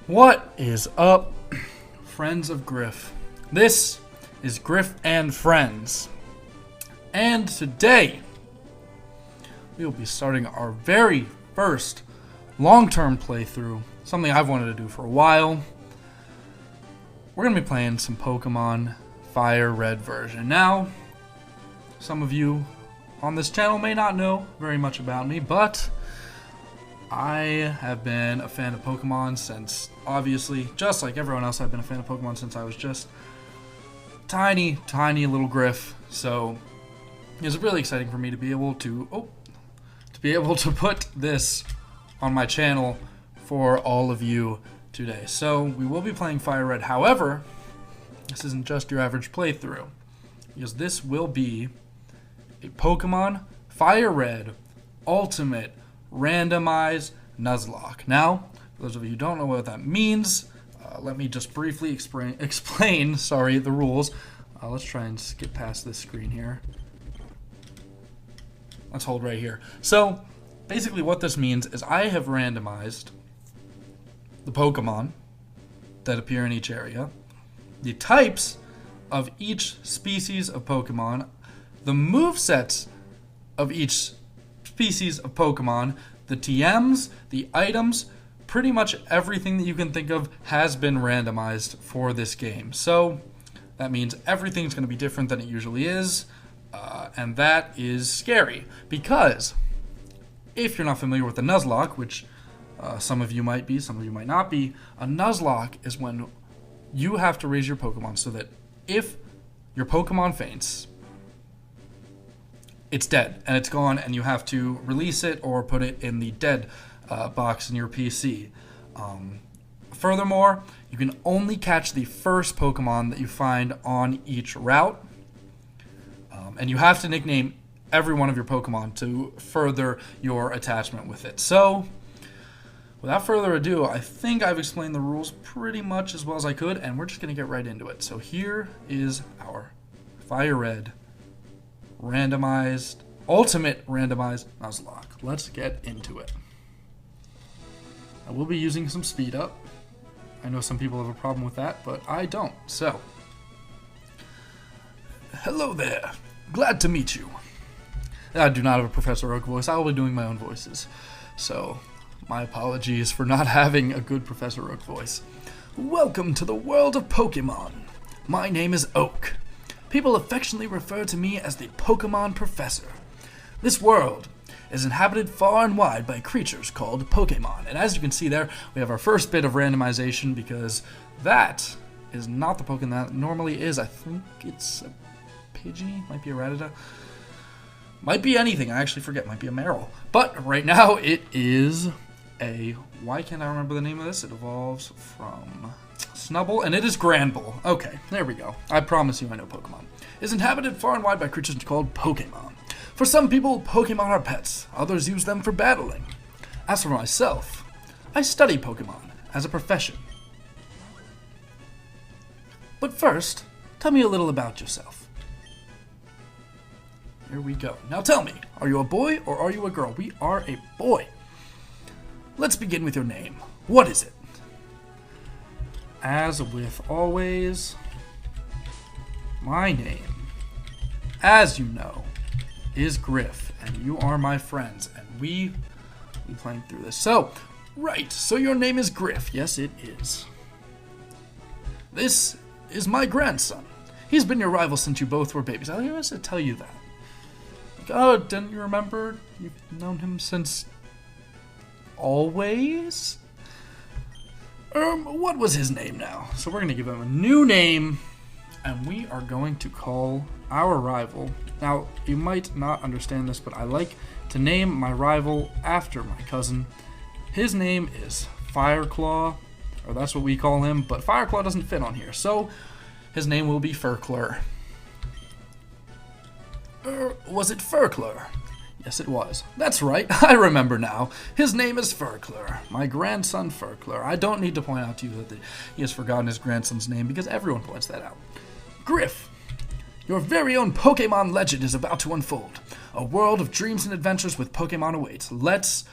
What is up, friends of Gryf? This is Gryf and Friends. And today, we will be starting our very first long-term playthrough, something I've wanted to do for a while. We're going to be playing some Pokemon FireRed version. Now, some of you on this channel may not know very much about me, but I have been a fan of Pokemon since, obviously, just like everyone else, I've been a fan of Pokemon since I was just tiny little Gryf. So it's really exciting for me to be able to put this on my channel for all of you today. So we will be playing FireRed. However, this isn't just your average playthrough, because this will be a Pokemon FireRed Ultimate Randomized Nuzlocke. Now, for those of you who don't know what that means, let me just briefly explain the rules. Let's try and skip past this screen here. Let's hold right here. So, basically what this means is I have randomized the Pokemon that appear in each area, the types of each species of Pokemon, the movesets of each species of Pokemon, the TMs, the items, pretty much everything that you can think of has been randomized for this game. So that means everything's going to be different than it usually is, and that is scary, because if you're not familiar with the Nuzlocke, which some of you might be, some of you might not be, a Nuzlocke is when you have to raise your Pokemon so that if your Pokemon faints, it's dead and it's gone, and you have to release it or put it in the dead box in your PC. Furthermore, you can only catch the first Pokemon that you find on each route, and you have to nickname every one of your Pokemon to further your attachment with it. So, without further ado, I think I've explained the rules pretty much as well as I could, and we're just going to get right into it. So here is our FireRed Ultimate Randomized Nuzlocke. Let's get into it. I will be using some speed up. I know some people have a problem with that, but I don't. So, hello there. Glad to meet you. I do not have a Professor Oak voice. I will be doing my own voices. So, my apologies for not having a good Professor Oak voice. Welcome to the world of Pokemon. My name is Oak. People affectionately refer to me as the Pokemon Professor. This world is inhabited far and wide by creatures called Pokemon. And as you can see there, we have our first bit of randomization, because that is not the Pokemon that normally is. I think it's a Pidgey, might be a Rattata. Might be anything, I actually forget, might be a Marill. But right now it is a, why can't I remember the name of this? It evolves from Snubble, and it is Granbull. Okay, there we go. I promise you I know Pokemon. Is inhabited far and wide by creatures called Pokemon. For some people, Pokemon are pets. Others use them for battling. As for myself, I study Pokemon as a profession. But first, tell me a little about yourself. Here we go. Now tell me, are you a boy or are you a girl? We are a boy. Let's begin with your name. What is it? As with always, my name, as you know, is Gryf, and you are my friends, and we will be playing through this. So, right, so your name is Gryf. Yes, it is. This is my grandson. He's been your rival since you both were babies. I used to tell you that. Like, oh, didn't you remember? You've known him since always? What was his name now? So we're going to give him a new name, and we are going to call our rival. Now, you might not understand this, but I like to name my rival after my cousin. His name is Fireclaw, or that's what we call him, but Fireclaw doesn't fit on here, so his name will be Furclur. Was it Furclur? Yes, it was. That's right, I remember now. His name is Furclur, my grandson Furclur. I don't need to point out to you that he has forgotten his grandson's name, because everyone points that out. Gryf, your very own Pokemon legend is about to unfold. A world of dreams and adventures with Pokemon awaits. Let's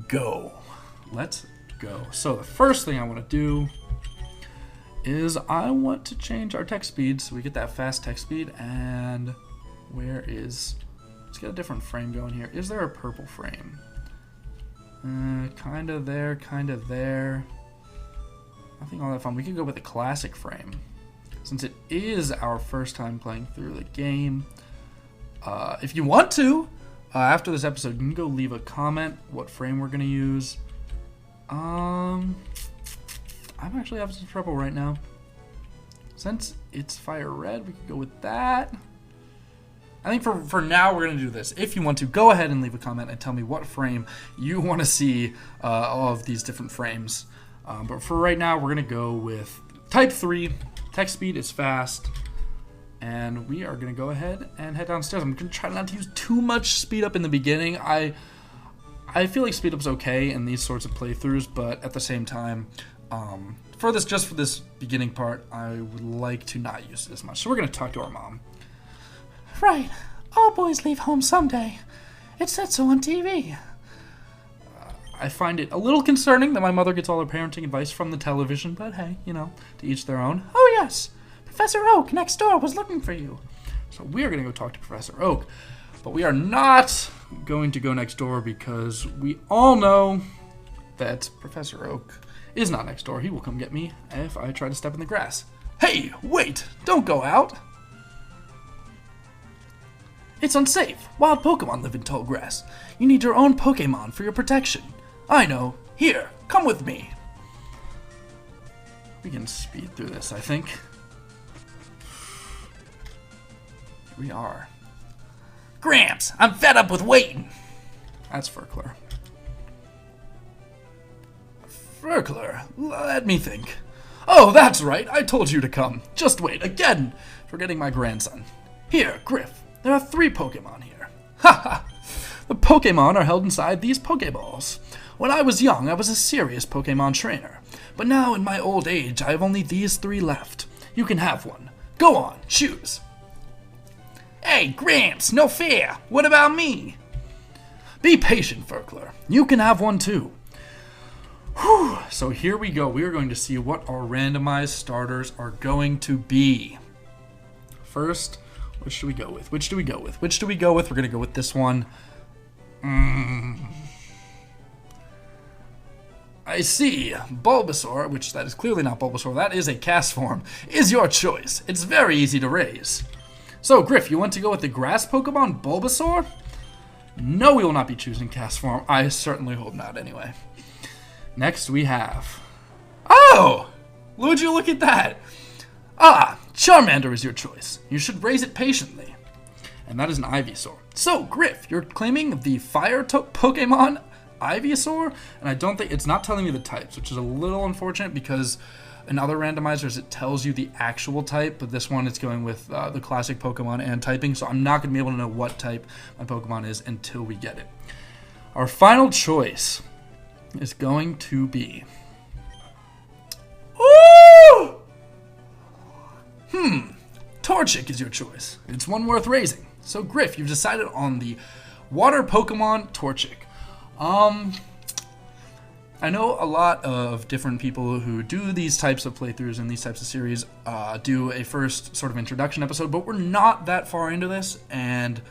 go. Let's go. So the first thing I want to do is I want to change our text speed so we get that fast text speed. And let's get a different frame going here. Is there a purple frame? Kind of there, kind of there. Nothing all that fun. We could go with a classic frame since it is our first time playing through the game. If you want to, after this episode, you can go leave a comment what frame we're going to use. I'm actually having some trouble right now. Since it's FireRed, we could go with that. I think for now we're going to do this. If you want to, go ahead and leave a comment and tell me what frame you want to see of these different frames. But for right now, we're going to go with Type 3. Text speed is fast. And we are going to go ahead and head downstairs. I'm going to try not to use too much speed up in the beginning. I feel like speed up's okay in these sorts of playthroughs, but at the same time, for this beginning part, I would like to not use it as much. So we're going to talk to our mom. Right. All boys leave home someday. It said so on TV. I find it a little concerning that my mother gets all her parenting advice from the television, but hey, to each their own. Oh, yes. Professor Oak next door was looking for you. So we are going to go talk to Professor Oak. But we are not going to go next door because we all know that Professor Oak is not next door. He will come get me if I try to step in the grass. Hey, wait! Don't go out! It's unsafe. Wild Pokemon live in tall grass. You need your own Pokemon for your protection. I know. Here, come with me. We can speed through this, I think. Here we are. Gramps, I'm fed up with waiting. That's Furkler. Furkler, let me think. Oh, that's right. I told you to come. Just wait. Again, forgetting my grandson. Here, Gryf. There are 3 Pokemon here. Ha! The Pokemon are held inside these Pokeballs. When I was young, I was a serious Pokemon trainer. But now, in my old age, I have only these 3 left. You can have one. Go on, choose. Hey, Gramps, no fair. What about me? Be patient, Furkler. You can have one too. Whew. So here we go. We are going to see what our randomized starters are going to be. First, which do we go with? Which do we go with? Which do we go with? We're going to go with this one. I see. Bulbasaur, which that is clearly not Bulbasaur. That is a cast form. Is your choice. It's very easy to raise. So, Gryf, you want to go with the grass Pokemon Bulbasaur? No, we will not be choosing cast form. I certainly hope not, anyway. Next, we have... Oh! Would you look at that? Ah, Charmander is your choice. You should raise it patiently. And that is an Ivysaur. So, Gryf, you're claiming the fire Pokemon Ivysaur? And I don't think... It's not telling me the types, which is a little unfortunate because... In other randomizers, it tells you the actual type, but this one it's going with the classic Pokemon and typing, so I'm not going to be able to know what type my Pokemon is until we get it. Our final choice is going to be... Ooh! Torchic is your choice. It's one worth raising. So, Gryf, you've decided on the water Pokemon Torchic. I know a lot of different people who do these types of playthroughs and these types of series do a first sort of introduction episode, but we're not that far into this, and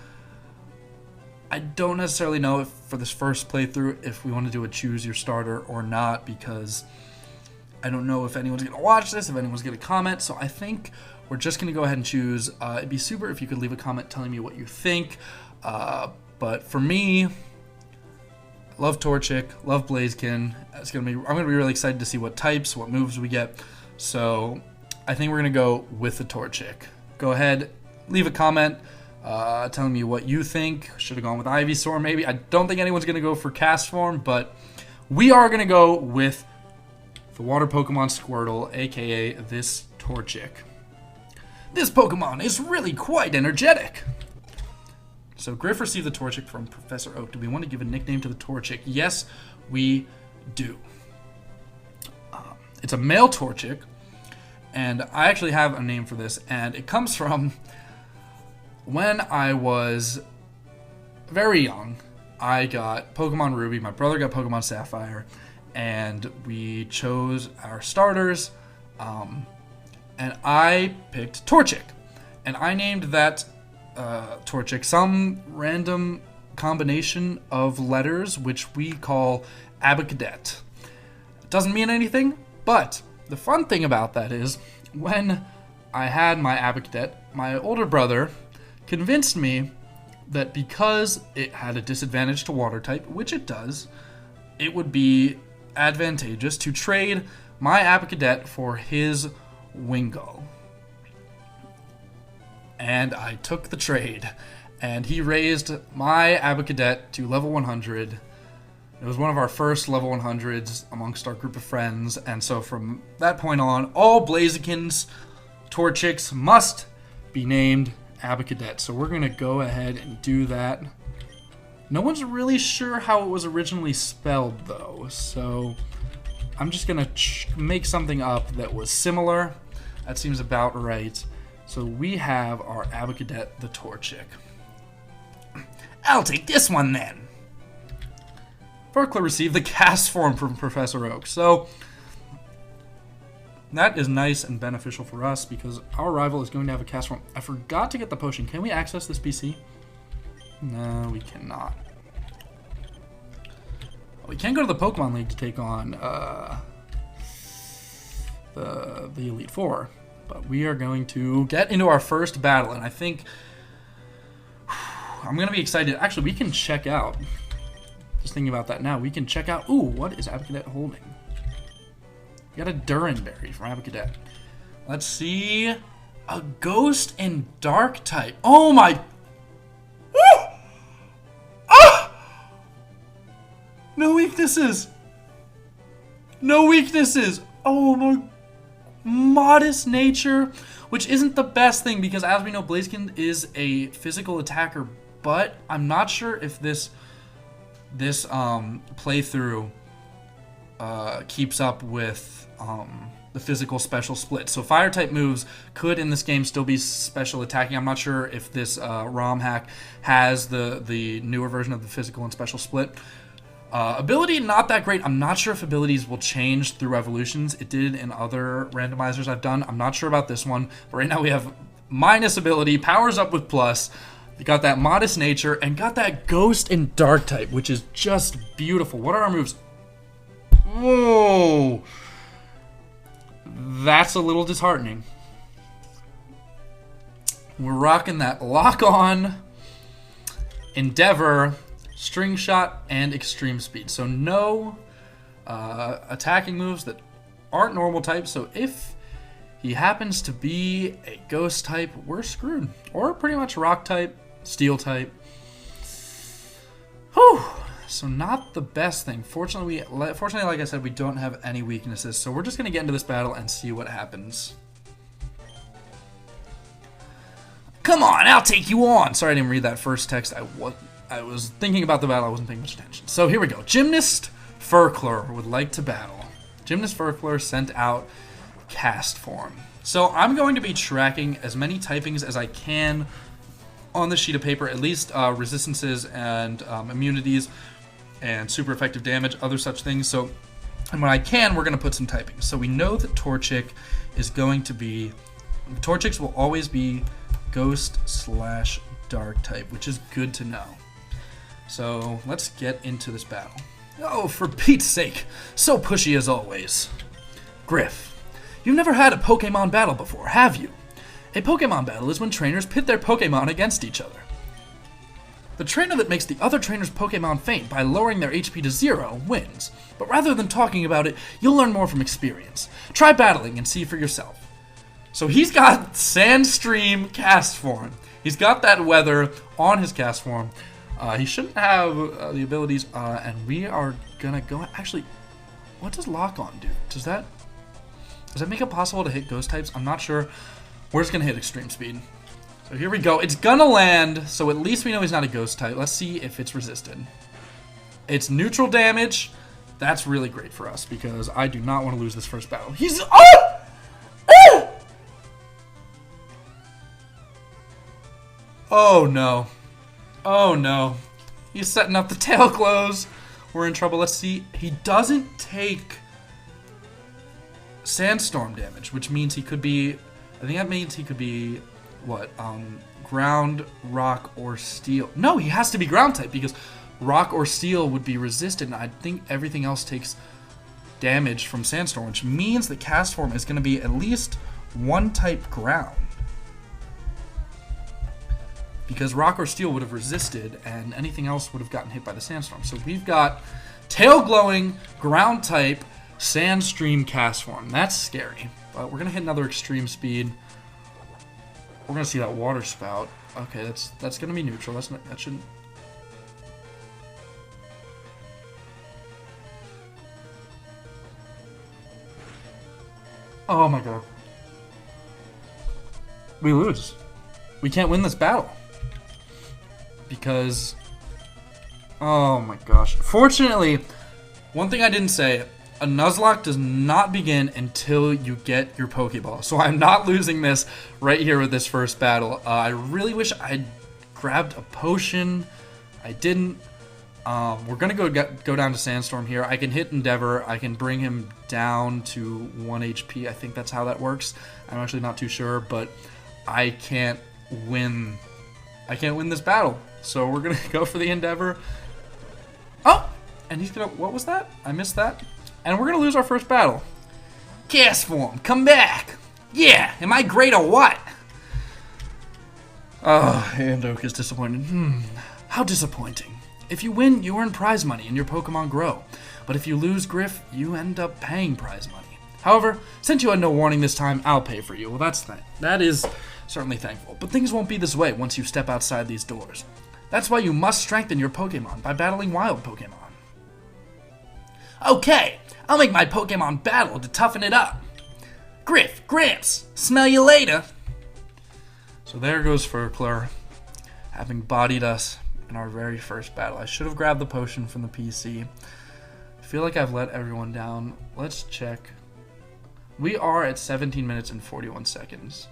I don't necessarily know if for this first playthrough if we want to do a choose your starter or not, because I don't know if anyone's going to watch this, if anyone's going to comment, so I think we're just going to go ahead and choose. It'd be super if you could leave a comment telling me what you think, but for me... Love Torchic, love Blaziken. I'm gonna be really excited to see what types, what moves we get. So I think we're gonna go with the Torchic. Go ahead, leave a comment telling me what you think. Should have gone with Ivysaur maybe. I don't think anyone's gonna go for cast form, but we are gonna go with the water Pokemon Squirtle, aka this Torchic. This Pokemon is really quite energetic. So Gryf received the Torchic from Professor Oak. Do we want to give a nickname to the Torchic? Yes, we do. It's a male Torchic, and I actually have a name for this, and it comes from when I was very young. I got Pokemon Ruby, my brother got Pokemon Sapphire, and we chose our starters, and I picked Torchic, and I named that Torchic some random combination of letters which we call Abacadet. It doesn't mean anything, but the fun thing about that is when I had my Abacadet, my older brother convinced me that because it had a disadvantage to water type, which it does, it would be advantageous to trade my Abacadet for his Wingull. And I took the trade, and he raised my Abacadet to level 100. It was one of our first level 100s amongst our group of friends, and so from that point on, all Blazikins Torchics must be named Abacadet. So we're going to go ahead and do that. No one's really sure how it was originally spelled, though, so I'm just going to make something up that was similar. That seems about right. So we have our Abacadet the Torchic. I'll take this one then. Furkler received the cast form from Professor Oak. So that is nice and beneficial for us because our rival is going to have a cast form. I forgot to get the potion. Can we access this PC? No, we cannot. We can go to the Pokemon League to take on the Elite Four. But we are going to get into our first battle, and I think I'm going to be excited. Actually, we can check out. Just thinking about that now, we can check out. Ooh, what is Abacadet holding? We got a Duranberry from Abacadet. Let's see. A Ghost and Dark type. Oh my. Ah! Ah! No weaknesses. No weaknesses. Oh my. Modest nature, which isn't the best thing because as we know, Blaziken is a physical attacker, but I'm not sure if this playthrough keeps up with the physical special split. So fire type moves could in this game still be special attacking. I'm not sure if this ROM hack has the newer version of the physical and special split. Ability, not that great. I'm not sure if abilities will change through evolutions. It did in other randomizers I've done. I'm not sure about this one. But right now we have minus ability, powers up with plus. We got that modest nature, and got that Ghost and Dark type, which is just beautiful. What are our moves? Whoa! That's a little disheartening. We're rocking that Lock On, Endeavor, String Shot, and Extreme Speed. So no attacking moves that aren't normal types. So if he happens to be a Ghost type, we're screwed. Or pretty much Rock type, Steel type. Whew. So not the best thing. Fortunately, like I said, we don't have any weaknesses. So we're just going to get into this battle and see what happens. Come on, I'll take you on. Sorry I didn't read that first text. I was thinking about the battle. I wasn't paying much attention. So here we go. Gymnast Furkler would like to battle. Gymnast Furkler sent out cast form. So I'm going to be tracking as many typings as I can on the sheet of paper, at least resistances and immunities and super effective damage, other such things. So, and when I can, we're going to put some typings. So we know that Torchic is going to be, Torchics will always be Ghost/Dark type, which is good to know. So let's get into this battle. Oh, for Pete's sake, so pushy as always. Gryf, you've never had a Pokemon battle before, have you? A Pokemon battle is when trainers pit their Pokemon against each other. The trainer that makes the other trainer's Pokemon faint by lowering their HP to 0 wins. But rather than talking about it, you'll learn more from experience. Try battling and see for yourself. So he's got Sandstream cast form. He's got that weather on his cast form. He shouldn't have the abilities, and we are gonna go. Actually, what does Lock On do? Does that make it possible to hit Ghost types? I'm not sure. We're just gonna hit Extreme Speed. So here we go. It's gonna land, so at least we know he's not a Ghost type. Let's see if it's resisted. It's neutral damage. That's really great for us because I do not want to lose this first battle. He's Oh no. Oh no. He's setting up the tail close. we're in trouble. Let's see. He doesn't take sandstorm damage, which means he could be, I think that means he could be, what, ground, rock, or steel. No, he has to be ground type because rock or steel would be resistant. I think everything else takes damage from sandstorm, which means the cast form is going to be at least one type ground. Because rock or steel would have resisted and anything else would have gotten hit by the sandstorm. So we've got tail glowing, ground type, sandstream cast form. That's scary. But we're going to hit another extreme speed. We're going to see that water spout. Okay, that's going to be neutral. That shouldn't... Oh my god. We lose. We can't win this battle. Because... Oh my gosh. Fortunately, one thing I didn't say, a Nuzlocke does not begin until you get your Pokeball. So I'm not losing this right here with this first battle. I really wish I'd grabbed a potion. I didn't. We're going to go down to Sandstorm here. I can hit Endeavor. I can bring him down to 1 HP. I think that's how that works. I'm actually not too sure, but I can't win. I can't win this battle. So we're going to go for the Endeavor. Oh! And he's going to... What was that? I missed that. And we're going to lose our first battle. Cast form, come back. Yeah, am I great or what? Oh, Andoke is disappointed. How disappointing. If you win, you earn prize money and your Pokemon grow. But if you lose, Gryf, you end up paying prize money. However, since you had no warning this time, I'll pay for you. Well, that is certainly thankful. But things won't be this way once you step outside these doors. That's why you must strengthen your Pokemon by battling wild Pokemon. Okay, I'll make my Pokemon battle to toughen it up. Gryf, Gramps, smell you later. So there goes Furclure, having bodied us in our very first battle. I should have grabbed the potion from the PC. I feel like I've let everyone down. Let's check. We are at 17 minutes and 41 seconds.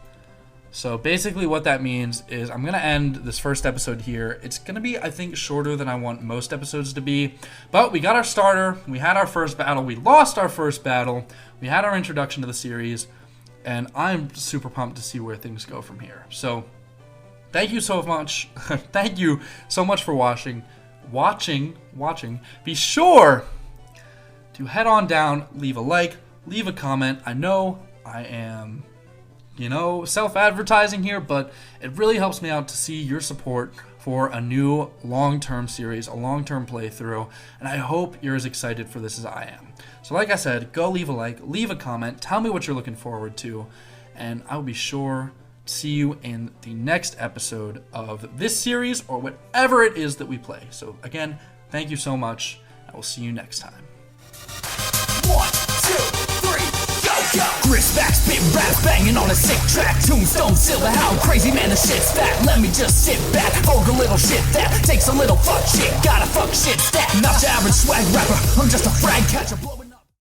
So basically what that means is I'm going to end this first episode here. It's going to be, I think, shorter than I want most episodes to be. But we got our starter. We had our first battle. We lost our first battle. We had our introduction to the series. And I'm super pumped to see where things go from here. So thank you so much. Thank you so much for watching. Be sure to head on down, leave a like, leave a comment. I know I am... self-advertising here, but it really helps me out to see your support for a new long-term series, a long-term playthrough, and I hope you're as excited for this as I am. So like I said, go leave a like, leave a comment, tell me what you're looking forward to, and I'll be sure to see you in the next episode of this series or whatever it is that we play. So again, thank you so much, and we'll see you next time. 1, 2, 3. Gryf's back, spit rap, banging on a sick track. Tombstone, silver, how crazy, man, the shit's fat. Let me just sit back, fork a little shit that takes a little fuck shit. Got a fuck shit stat, not your average swag rapper. I'm just a frag catcher.